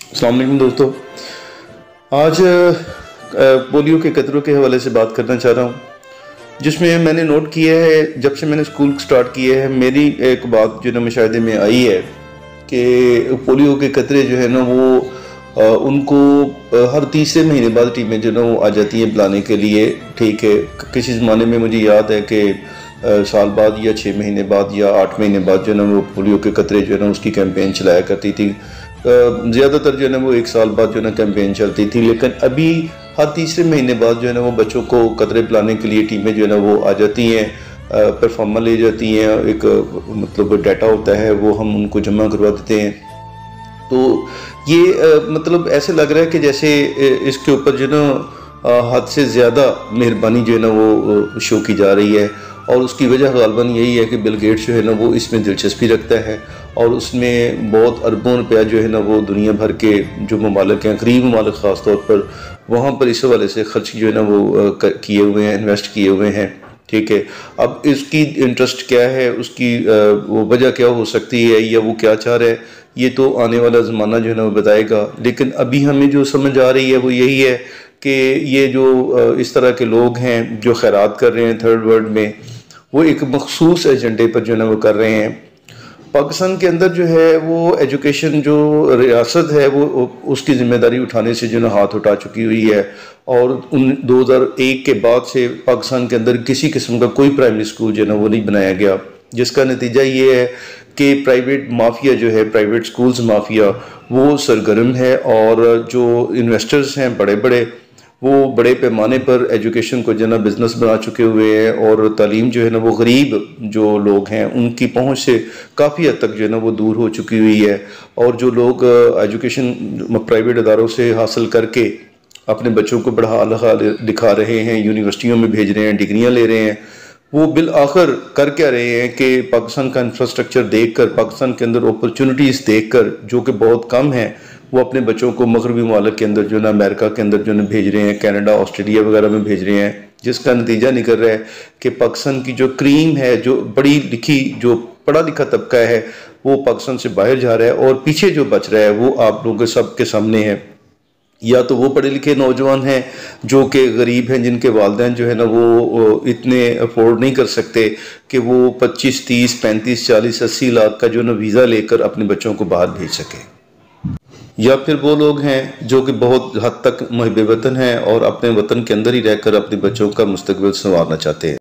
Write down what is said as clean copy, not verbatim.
अस्सलाम वालेकुम दोस्तों। आज पोलियो के कतरों के हवाले से बात करना चाह रहा हूँ, जिसमें मैंने नोट किया है जब से मैंने स्कूल स्टार्ट किया है, मेरी एक बात जो ना मुशाहिदे में आई है कि पोलियो के कतरे जो है ना वो उनको हर तीसरे महीने बाद टीमें जो ना वो आ जाती हैं बुलाने के लिए। ठीक है, किसी ज़माने में मुझे याद है कि साल बाद या 6 महीने बाद या 8 महीने बाद जो है ना वो पोलियो के कतरे जो है ना उसकी कैंपेन चलाया करती थी। ज़्यादातर जो है ना वो 1 साल बाद जो है ना कैंपेन चलती थी, लेकिन अभी हर तीसरे महीने बाद जो है ना वो बच्चों को कतरे पिलाने के लिए टीमें जो है ना वो आ जाती हैं, परफॉर्मा ले जाती हैं। एक मतलब डाटा होता है वो हम उनको जमा करवा देते हैं। तो ये मतलब ऐसे लग रहा है कि जैसे इसके ऊपर जो है ना हद से ज़्यादा मेहरबानी जो है ना वो शो की जा रही है, और उसकी वजह गालबन यही है कि बिल गेट्स जो है ना वो इसमें दिलचस्पी रखता है और उसमें बहुत अरबों रुपया जो है ना वो दुनिया भर के जो ममालिक हैं, गरीब ममालिक ख़ास तौर पर, वहाँ पर इस हवाले से ख़र्च जो है ना वो किए हुए हैं, इन्वेस्ट किए हुए हैं। ठीक है, अब इसकी इंटरेस्ट क्या है, उसकी वो वजह क्या हो सकती है या वो क्या चाह रहा है, ये तो आने वाला ज़माना जो है ना वो बताएगा। लेकिन अभी हमें जो समझ आ रही है वो यही है कि ये जो इस तरह के लोग हैं जो खैरात कर रहे हैं थर्ड वर्ल्ड में, वो एक मखसूस एजेंडे पर जो है ना वो कर रहे हैं। पाकिस्तान के अंदर जो है वो एजुकेशन जो रियासत है वो उसकी ज़िम्मेदारी उठाने से जो है हाथ उठा चुकी हुई है, और 2001 के बाद से पाकिस्तान के अंदर किसी किस्म का कोई प्राइमरी स्कूल जो है ना वो नहीं बनाया गया, जिसका नतीजा ये है कि प्राइवेट माफिया जो है, प्राइवेट स्कूल्स माफिया वो सरगर्म है, और जो इन्वेस्टर्स हैं बड़े बड़े, वो बड़े पैमाने पर एजुकेशन को जो है ना बिज़नेस बना चुके हुए हैं, और तालीम जो है ना वो गरीब जो लोग हैं उनकी पहुंच से काफ़ी हद तक जो है ना वो दूर हो चुकी हुई है। और जो लोग एजुकेशन प्राइवेट इदारों से हासिल करके अपने बच्चों को पढ़ा लिखा रहे हैं, यूनिवर्सिटियों में भेज रहे हैं, डिग्रियां ले रहे हैं, वो बिल आखिर कर क्या रहे हैं कि पाकिस्तान का इंफ्रास्ट्रक्चर देखकर, पाकिस्तान के अंदर अपॉर्चुनिटीज़ देखकर जो कि बहुत कम है, वो अपने बच्चों को मगरबी ममालिक के अंदर जो है ना, अमेरिका के अंदर जो है भेज रहे हैं, कनाडा ऑस्ट्रेलिया वगैरह में भेज रहे हैं, जिसका नतीजा निकल रहा है कि पाकिस्तान की जो क्रीम है, जो पढ़ी लिखी, जो पढ़ा लिखा तबका है, वो पाकिस्तान से बाहर जा रहा है, और पीछे जो बच रहा है वो आप लोगों के सबके सामने है। या तो वो पढ़े लिखे नौजवान हैं जो कि गरीब हैं, जिनके वालिदैन जो है ना वो इतने अफोर्ड नहीं कर सकते कि वो 25, 30, 35, 40, 80 लाख का जो ना वीज़ा लेकर अपने बच्चों को बाहर भेज सके। या फिर वो लोग हैं जो कि बहुत हद तक मुहिब वतन हैं और अपने वतन के अंदर ही रहकर अपने बच्चों का मुस्तकबिल संवारना चाहते हैं।